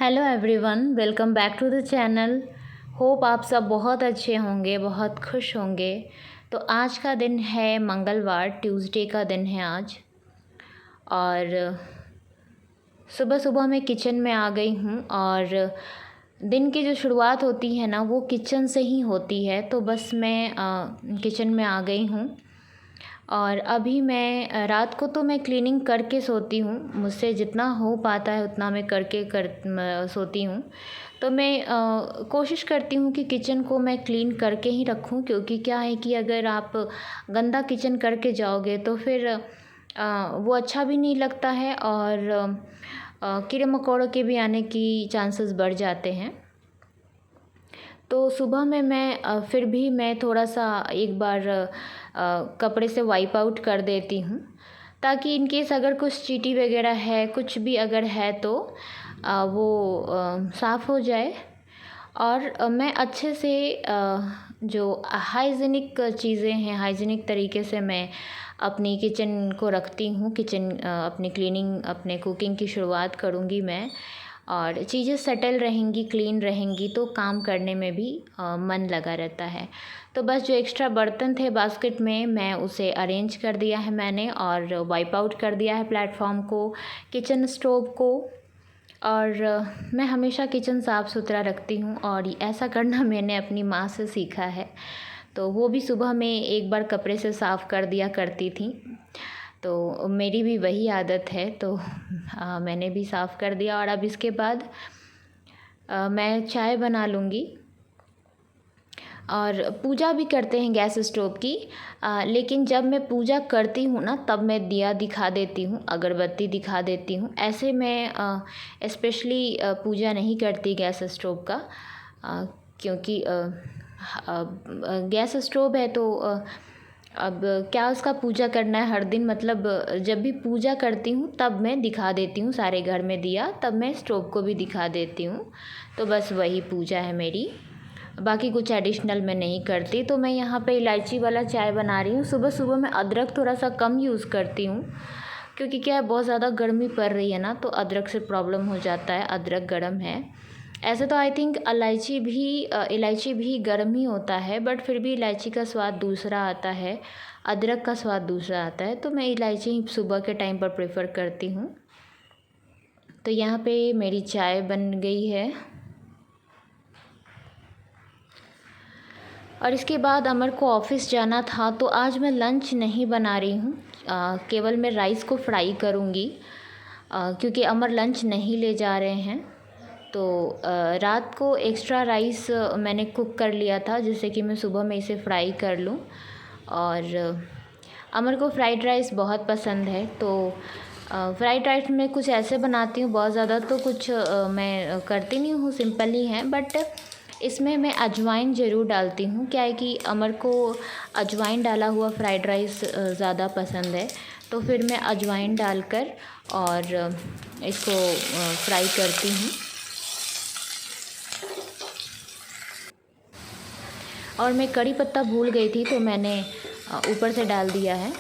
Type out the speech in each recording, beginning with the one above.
Hello everyone, welcome back to the channel. Hope आप सब बहुत अच्छे होंगे, बहुत खुश होंगे। तो आज का दिन है मंगलवार, ट्यूसडे का दिन है आज। और सुबह सुबह मैं किचन में आ गई हूँ और दिन की जो शुरुआत होती है ना वो किचन से ही होती है। तो बस मैं किचन में आ गई हूँ और अभी मैं रात को तो मैं क्लीनिंग करके सोती हूँ। मुझसे जितना हो पाता है उतना मैं सोती हूँ। तो मैं कोशिश करती हूँ कि किचन को मैं क्लीन करके ही रखूँ, क्योंकि क्या है कि अगर आप गंदा किचन करके जाओगे तो फिर वो अच्छा भी नहीं लगता है और कीड़े मकोड़ों के भी आने की चांसेस बढ़ जाते हैं। तो सुबह में मैं फिर भी मैं थोड़ा सा एक बार कपड़े से वाइप आउट कर देती हूँ, ताकि इन केस अगर कुछ चींटी वगैरह है, कुछ भी अगर है तो वो साफ़ हो जाए। और मैं अच्छे से जो हाइजीनिक चीज़ें हैं, हाइजीनिक तरीके से मैं अपनी किचन को रखती हूँ। अपनी क्लीनिंग, अपने कुकिंग की शुरुआत करूँगी मैं, और चीज़ें सेटल रहेंगी, क्लीन रहेंगी तो काम करने में भी मन लगा रहता है। तो बस जो एक्स्ट्रा बर्तन थे बास्केट में, मैं उसे अरेंज कर दिया है मैंने और वाइप आउट कर दिया है प्लेटफॉर्म को, किचन स्टोव को। और मैं हमेशा किचन साफ़ सुथरा रखती हूँ और ऐसा करना मैंने अपनी माँ से सीखा है। तो वो भी सुबह में एक बार कपड़े से साफ़ कर दिया करती थी, तो मेरी भी वही आदत है। तो मैंने भी साफ़ कर दिया और अब इसके बाद मैं चाय बना लूँगी। और पूजा भी करते हैं गैस स्टोव की, लेकिन जब मैं पूजा करती हूँ ना तब मैं दिया दिखा देती हूँ, अगरबत्ती दिखा देती हूँ। ऐसे मैं स्पेशली पूजा नहीं करती गैस स्टोव का, क्योंकि गैस स्टोव है तो अब क्या उसका पूजा करना है हर दिन। मतलब जब भी पूजा करती हूँ तब मैं दिखा देती हूँ सारे घर में दिया, तब मैं स्टोव को भी दिखा देती हूँ। तो बस वही पूजा है मेरी, बाकी कुछ एडिशनल मैं नहीं करती। तो मैं यहाँ पे इलायची वाला चाय बना रही हूँ। सुबह सुबह मैं अदरक थोड़ा सा कम यूज़ करती हूँ, क्योंकि क्या है बहुत ज़्यादा गर्मी पड़ रही है ना, तो अदरक से प्रॉब्लम हो जाता है, अदरक गर्म है। ऐसे तो आई थिंक इलायची भी गर्म ही होता है, बट फिर भी इलायची का स्वाद दूसरा आता है, अदरक का स्वाद दूसरा आता है। तो मैं इलायची ही सुबह के टाइम पर प्रेफर करती हूँ। तो यहाँ पे मेरी चाय बन गई है और इसके बाद अमर को ऑफ़िस जाना था, तो आज मैं लंच नहीं बना रही हूँ। केवल मैं राइस को फ्राई करूँगी, क्योंकि अमर लंच नहीं ले जा रहे हैं। तो रात को एक्स्ट्रा राइस मैंने कुक कर लिया था, जिससे कि मैं सुबह में इसे फ्राई कर लूँ। और अमर को फ्राइड राइस बहुत पसंद है, तो फ्राइड राइस में कुछ ऐसे बनाती हूँ, बहुत ज़्यादा तो कुछ मैं करती नहीं हूँ, सिंपल ही है। बट इसमें मैं अजवाइन ज़रूर डालती हूँ। क्या है कि अमर को अजवाइन डाला हुआ फ्राइड राइस ज़्यादा पसंद है, तो फिर मैं अजवाइन डालकर और इसको फ्राई करती हूँ। और मैं कड़ी पत्ता भूल गई थी, तो मैंने ऊपर से डाल दिया है।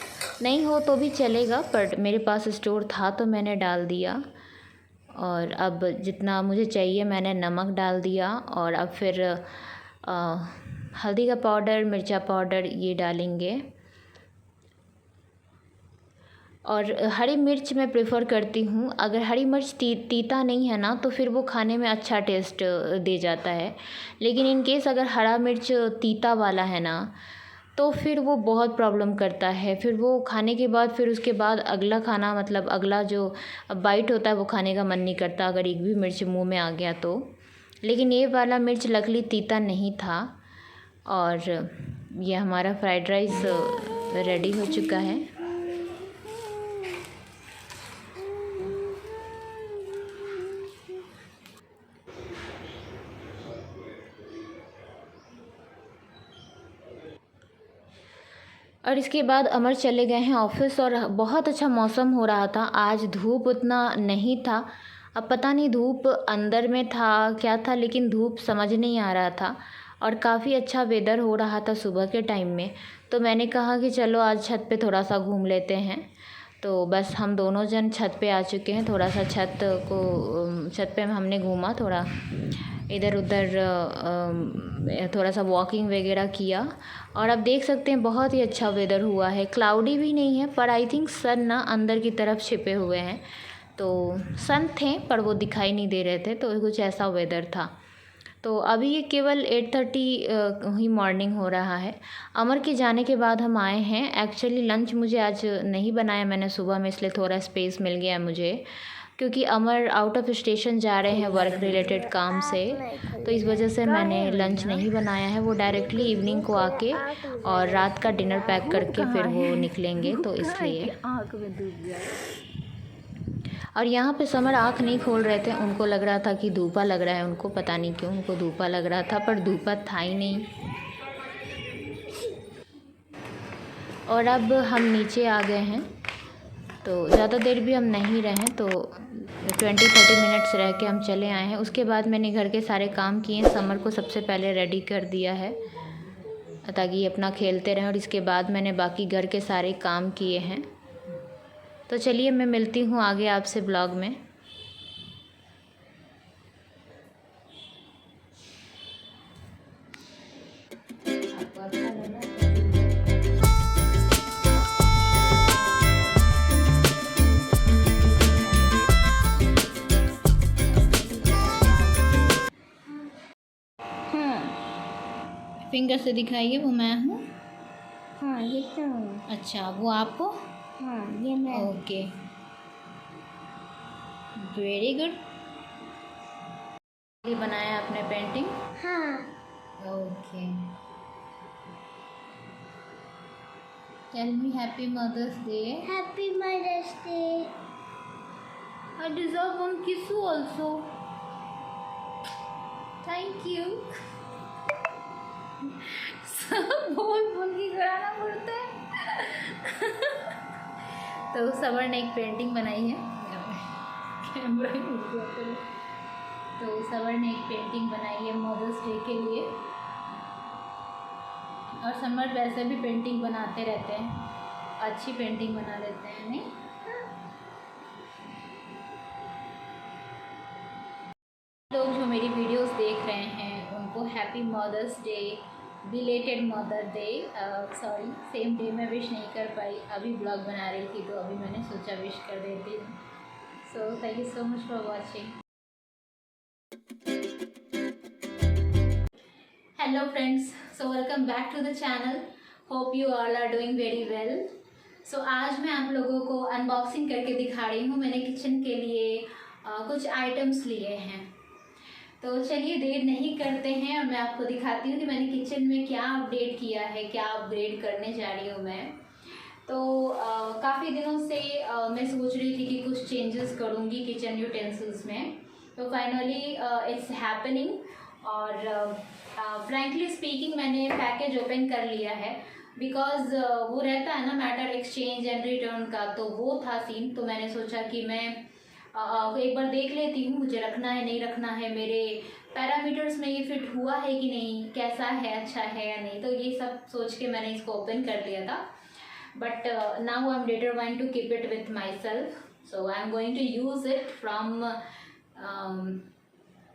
नहीं हो तो भी चलेगा, पर मेरे पास स्टोर था तो मैंने डाल दिया। और अब जितना मुझे चाहिए मैंने नमक डाल दिया, और अब फिर हल्दी का पाउडर, मिर्चा पाउडर ये डालेंगे। और हरी मिर्च मैं प्रेफर करती हूँ। अगर हरी मिर्च तीता नहीं है ना, तो फिर वो खाने में अच्छा टेस्ट दे जाता है। लेकिन इन केस अगर हरा मिर्च तीता वाला है ना, तो फिर वो बहुत प्रॉब्लम करता है। फिर वो खाने के बाद, फिर उसके बाद अगला खाना, मतलब अगला जो बाइट होता है वो खाने का मन नहीं करता, अगर एक भी मिर्च मुंह में आ गया तो। लेकिन ये वाला मिर्च लकीली तीता नहीं था। और ये हमारा फ्राइड राइस रेडी हो चुका है। और इसके बाद अमर चले गए हैं ऑफ़िस, और बहुत अच्छा मौसम हो रहा था आज, धूप उतना नहीं था। अब पता नहीं धूप अंदर में था क्या था, लेकिन धूप समझ नहीं आ रहा था। और काफ़ी अच्छा वेदर हो रहा था सुबह के टाइम में, तो मैंने कहा कि चलो आज छत पे थोड़ा सा घूम लेते हैं। तो बस हम दोनों जन छत पे आ चुके हैं। थोड़ा सा छत पे हमने घूमा, थोड़ा इधर उधर थोड़ा सा वॉकिंग वगैरह किया। और अब देख सकते हैं बहुत ही अच्छा वेदर हुआ है। क्लाउडी भी नहीं है, पर आई थिंक सन ना अंदर की तरफ छिपे हुए हैं। तो सन थे पर वो दिखाई नहीं दे रहे थे, तो कुछ ऐसा वेदर था। तो अभी ये केवल 8:30 ही मॉर्निंग हो रहा है। अमर के जाने के बाद हम आए हैं। एक्चुअली लंच मुझे आज नहीं बनाया मैंने सुबह में, इसलिए थोड़ा स्पेस मिल गया मुझे, क्योंकि अमर आउट ऑफ स्टेशन जा रहे हैं वर्क रिलेटेड काम से। तो इस वजह से मैंने लंच नहीं बनाया है। वो डायरेक्टली इवनिंग को आके और रात का डिनर पैक करके फिर वो निकलेंगे, तो इसलिए। और यहाँ पे समर आँख नहीं खोल रहे थे, उनको लग रहा था कि धूपा लग रहा है। उनको पता नहीं क्यों उनको धूपा लग रहा था, पर धूपा था ही नहीं। और अब हम नीचे आ गए हैं, तो ज़्यादा देर भी हम नहीं रहे, तो 20-30 मिनट्स रह के हम चले आए हैं। उसके बाद मैंने घर के सारे काम किए। समर को सबसे पहले रेडी कर दिया है ताकि ये अपना खेलते रहें, और इसके बाद मैंने बाकी घर के सारे काम किए हैं। तो चलिए मैं मिलती हूँ आगे आपसे ब्लॉग में। फिंगर से दिखाइए, वो मैं हूँ। हाँ ये तो हूँ। अच्छा, वो आप हो। हाँ ये मैं। Okay, very good. ये बनाया आपने पेंटिंग? हाँ। Okay, tell me happy mother's day. Happy mother's day. I deserve one kiss also. Thank you. सब बोल के कराना पड़ता है। तो समर ने एक पेंटिंग बनाई है। कैमरा ही उड़ गया तेरे। तो समर ने एक पेंटिंग बनाई है मदर्स डे के लिए। और समर वैसे भी पेंटिंग बनाते रहते हैं, अच्छी पेंटिंग बना लेते हैं, नहीं? लोग जो मेरी वीडियोस देख रहे हैं उनको happy mother's day, belated mother day, sorry same day में विश नहीं कर पाई। अभी ब्लॉग बना रही थी तो अभी मैंने सोचा विश कर देती हूँ। So thank you so much for watching. Hello friends, so welcome back to the channel. Hope you all are doing very well. So आज मैं आप लोगों को अनबॉक्सिंग करके दिखा रही हूँ। मैंने किचन के लिए कुछ आइटम्स लिए हैं, तो चलिए देर नहीं करते हैं और मैं आपको दिखाती हूँ कि मैंने किचन में क्या अपडेट किया है, क्या अपग्रेड करने जा रही हूँ मैं। तो काफ़ी दिनों से मैं सोच रही थी कि कुछ चेंजेस करूँगी किचन यूटेंसिल्स में, तो फाइनली इट्स हैपनिंग। और फ्रैंकली स्पीकिंग मैंने पैकेज ओपन कर लिया है, बिकॉज वो रहता है ना मैटर एक्सचेंज एंड रिटर्न का, तो वो था सीन। तो मैंने सोचा कि मैं एक बार देख लेती हूँ मुझे रखना है नहीं रखना है, मेरे पैरामीटर्स में ये फिट हुआ है कि नहीं, कैसा है, अच्छा है या नहीं। तो ये सब सोच के मैंने इसको ओपन कर लिया था। But now I am determined to keep it with myself, so I am going to use it from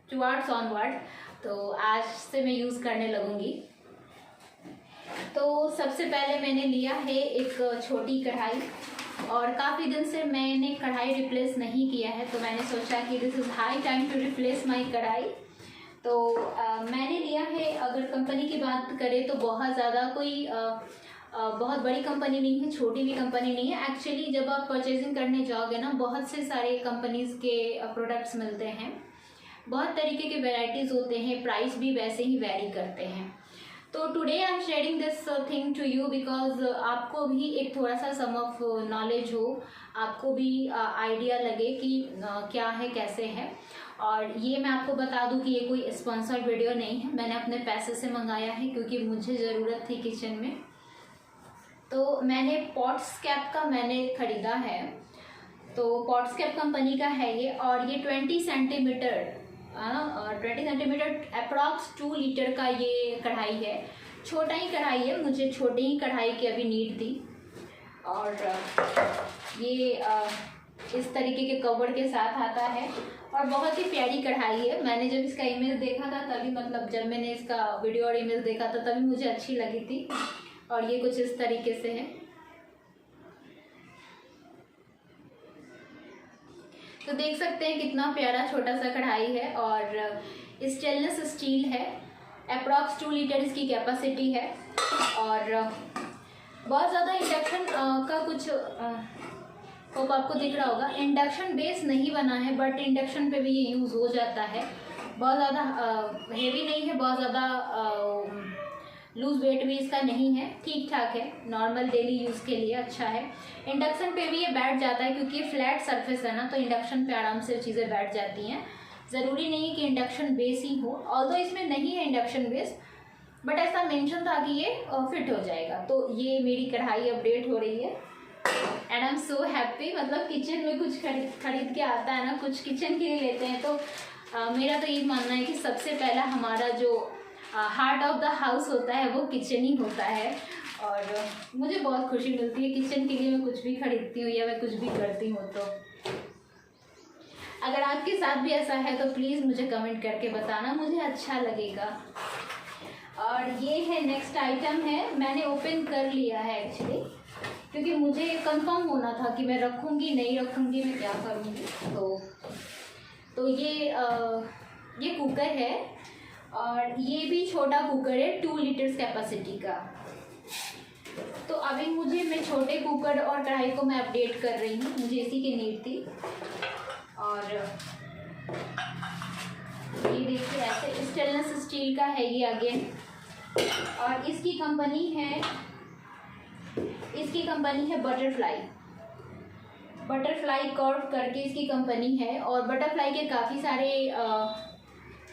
towards onward. तो आज से मैं यूज़ करने लगूँगी। तो सबसे पहले मैंने लिया है एक छोटी कढ़ाई, और काफ़ी दिन से मैंने कढ़ाई रिप्लेस नहीं किया है, तो मैंने सोचा कि this is high time to replace my kadhai. तो मैंने लिया है, अगर कंपनी की बात करें तो बहुत ज़्यादा कोई बहुत बड़ी कंपनी नहीं है, छोटी भी कंपनी नहीं है। एक्चुअली जब आप परचेजिंग करने जाओगे ना, बहुत से सारे कंपनीज़ के प्रोडक्ट्स मिलते हैं, बहुत तरीके के वेराइटीज़ होते हैं, प्राइस भी वैसे ही वेरी करते हैं। तो today I am sharing this thing to you because आपको भी एक थोड़ा सा सम ऑफ नॉलेज हो, आपको भी आइडिया लगे कि क्या है कैसे है। और ये मैं आपको बता दूं कि ये कोई स्पॉन्सर्ड वीडियो नहीं है, मैंने अपने पैसे से मंगाया है क्योंकि मुझे ज़रूरत थी किचन में। तो मैंने पॉट्सकैप का मैंने ख़रीदा है, तो पॉट्सकैप कंपनी का है ये, और ये 20 सेंटीमीटर अप्रॉक्स 2 लीटर का ये कढ़ाई है। छोटा ही कढ़ाई है, मुझे छोटी ही कढ़ाई की अभी नीड थी। और ये इस तरीके के कवर के साथ आता है और बहुत ही प्यारी कढ़ाई है। मैंने जब इसका इमेज देखा था तभी, मतलब जब मैंने इसका वीडियो और इमेज देखा था तभी मुझे अच्छी लगी थी। और ये कुछ इस तरीके से है। तो देख सकते हैं कितना प्यारा छोटा सा कढ़ाई है और स्टेनलेस स्टील है। अप्रॉक्स 2 लीटर इसकी कैपेसिटी है और बहुत ज़्यादा इंडक्शन का कुछ होप आपको दिख रहा होगा, इंडक्शन बेस नहीं बना है, बट इंडक्शन पे भी ये यूज़ हो जाता है। बहुत ज़्यादा हेवी नहीं है, बहुत ज़्यादा लूज़ वेट भी इसका नहीं है, ठीक ठाक है, नॉर्मल डेली यूज़ के लिए अच्छा है। इंडक्शन पे भी ये बैठ जाता है क्योंकि ये फ्लैट सरफेस है ना, तो इंडक्शन पे आराम से चीज़ें बैठ जाती हैं। ज़रूरी नहीं है कि इंडक्शन बेस ही हो, ऑल्दो इसमें नहीं है इंडक्शन बेस, बट ऐसा मेंशन था कि ये फिट हो जाएगा। तो ये मेरी कढ़ाई अपडेट हो रही है and I am so happy. मतलब किचन में कुछ खरीद के आता है ना, कुछ किचन के लिए लेते हैं तो मेरा तो ये मानना है कि सबसे पहला हमारा जो हार्ट ऑफ द हाउस होता है वो किचन ही होता है। और मुझे बहुत खुशी मिलती है किचन के लिए मैं कुछ भी खरीदती हूँ या मैं कुछ भी करती हूँ। तो अगर आपके साथ भी ऐसा है तो प्लीज़ मुझे कमेंट करके बताना, मुझे अच्छा लगेगा। और ये है नेक्स्ट आइटम है, मैंने ओपन कर लिया है एक्चुअली, क्योंकि मुझे कंफर्म होना था कि मैं रखूँगी नहीं रखूँगी, मैं क्या करूँगी। तो ये कुकर है और ये भी छोटा कुकर है 2 लीटर्स कैपेसिटी का। तो अभी मैं छोटे कुकर और कढ़ाई को मैं अपडेट कर रही हूँ, मुझे इसी की नीड थी। और ये देखिए ऐसे स्टेनलेस स्टील का है ये अगेन, और इसकी कंपनी है बटरफ्लाई कर्व करके इसकी कंपनी है। और बटरफ्लाई के काफ़ी सारे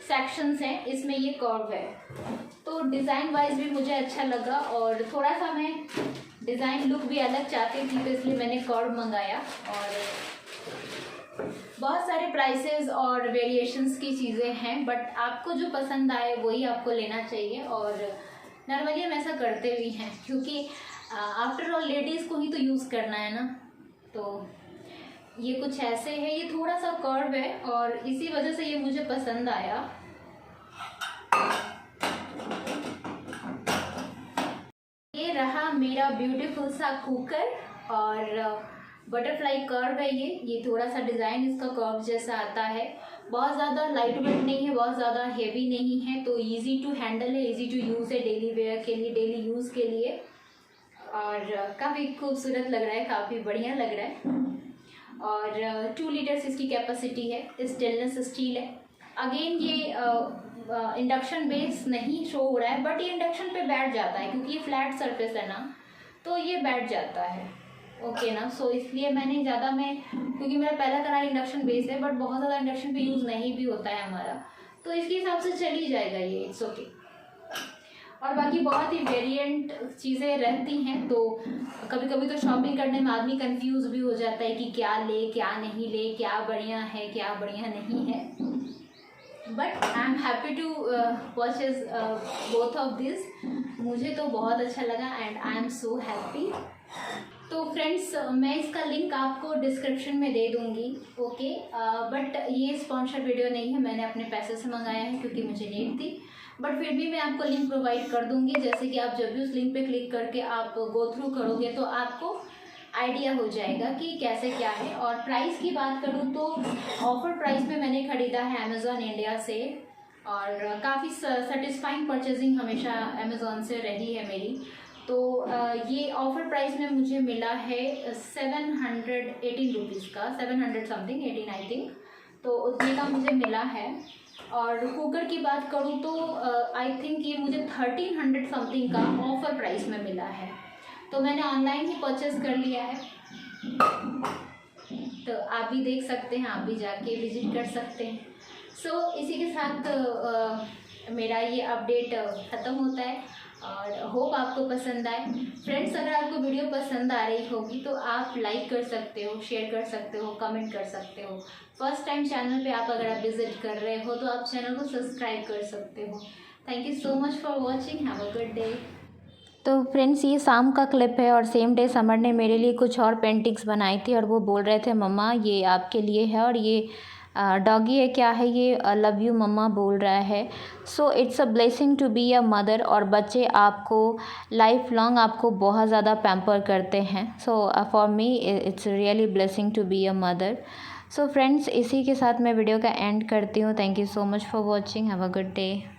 सेक्शंस हैं, इसमें ये कर्व है। तो डिज़ाइन वाइज भी मुझे अच्छा लगा और थोड़ा सा मैं डिज़ाइन लुक भी अलग चाहती थी, तो इसलिए मैंने कर्व मंगाया। और बहुत सारे प्राइसेस और वेरिएशंस की चीज़ें हैं, बट आपको जो पसंद आए वही आपको लेना चाहिए। और नॉर्मली हम ऐसा करते भी हैं क्योंकि आफ्टर ऑल लेडीज़ को ही तो यूज़ करना है ना। तो ये कुछ ऐसे है, ये थोड़ा सा कर्व है और इसी वजह से ये मुझे पसंद आया। ये रहा मेरा ब्यूटीफुल सा कुकर और बटरफ्लाई कर्व है ये थोड़ा सा डिज़ाइन इसका कर्व जैसा आता है। बहुत ज़्यादा लाइट वेट नहीं है, बहुत ज़्यादा हेवी नहीं है, तो इजी टू हैंडल है, इजी टू यूज़ है डेली वेयर के लिए, डेली यूज़ के लिए। और काफ़ी खूबसूरत लग रहा है, काफ़ी बढ़िया लग रहा है। और 2 लीटर्स इसकी कैपेसिटी है, स्टेनलेस स्टील है। अगेन ये इंडक्शन बेस नहीं शो हो रहा है, बट ये इंडक्शन पे बैठ जाता है क्योंकि ये फ्लैट सरफेस है ना, तो ये बैठ जाता है। ओके ना, सो इसलिए मैंने ज़्यादा क्योंकि मेरा पहला कढ़ाई इंडक्शन बेस है, बट बहुत ज़्यादा इंडक्शन पे यूज़ नहीं भी होता है हमारा, तो इसके हिसाब से चल ही जाएगा ये, इट्स ओके। और बाकी बहुत ही वेरिएंट चीज़ें रहती हैं, तो कभी कभी तो शॉपिंग करने में आदमी कंफ्यूज भी हो जाता है कि क्या ले क्या नहीं ले, क्या बढ़िया है क्या बढ़िया नहीं है। But I am happy to purchase both of this. मुझे तो बहुत अच्छा लगा and I am so happy. तो फ्रेंड्स, मैं इसका लिंक आपको डिस्क्रिप्शन में दे दूँगी, ओके। बट ये स्पॉन्सर वीडियो नहीं है, मैंने अपने पैसे से मंगाया है क्योंकि मुझे नीड थी। बट फिर भी मैं आपको लिंक प्रोवाइड कर दूँगी, जैसे कि आप जब भी उस लिंक पे क्लिक करके आप गो थ्रू करोगे तो आपको आइडिया हो जाएगा कि कैसे क्या है। और प्राइस की बात करूँ तो ऑफर प्राइस में मैंने ख़रीदा है अमेज़ॉन इंडिया से, और काफ़ी सेटिस्फाइंग परचेजिंग हमेशा अमेज़ॉन से रही है मेरी। तो ये ऑफ़र प्राइस में मुझे मिला है 718 रुपीज़ का, 700 समथिंग 18 आई थिंक, तो उतने का मुझे मिला है। और कुकर की बात करूँ तो आई थिंक ये मुझे 1300 समथिंग का ऑफ़र प्राइस में मिला है, तो मैंने ऑनलाइन ही परचेज़ कर लिया है। तो आप भी देख सकते हैं, आप भी जाके विज़िट कर सकते हैं। सो इसी के साथ मेरा ये अपडेट ख़त्म होता है और होप आपको पसंद आए। फ्रेंड्स, अगर आपको वीडियो पसंद आ रही होगी तो आप लाइक कर सकते हो, शेयर कर सकते हो, कमेंट कर सकते हो। फर्स्ट टाइम चैनल पे अगर आप विज़िट कर रहे हो तो आप चैनल को सब्सक्राइब कर सकते हो। Thank you so much for watching, have a good day. तो फ्रेंड्स ये शाम का क्लिप है और सेम डे समर ने मेरे लिए कुछ और पेंटिंग्स बनाई थी और वो बोल रहे थे मम्मा ये आपके लिए है और ये डॉगी है, क्या है ये, लव यू मम्मा बोल रहा है। So it's a blessing to be a mother. और बच्चे आपको लाइफ लॉन्ग आपको बहुत ज़्यादा पैम्पर करते हैं। So for me it's really blessing to be a mother. So friends इसी के साथ मैं वीडियो का एंड करती हूँ। Thank you so much for watching. Have a good day.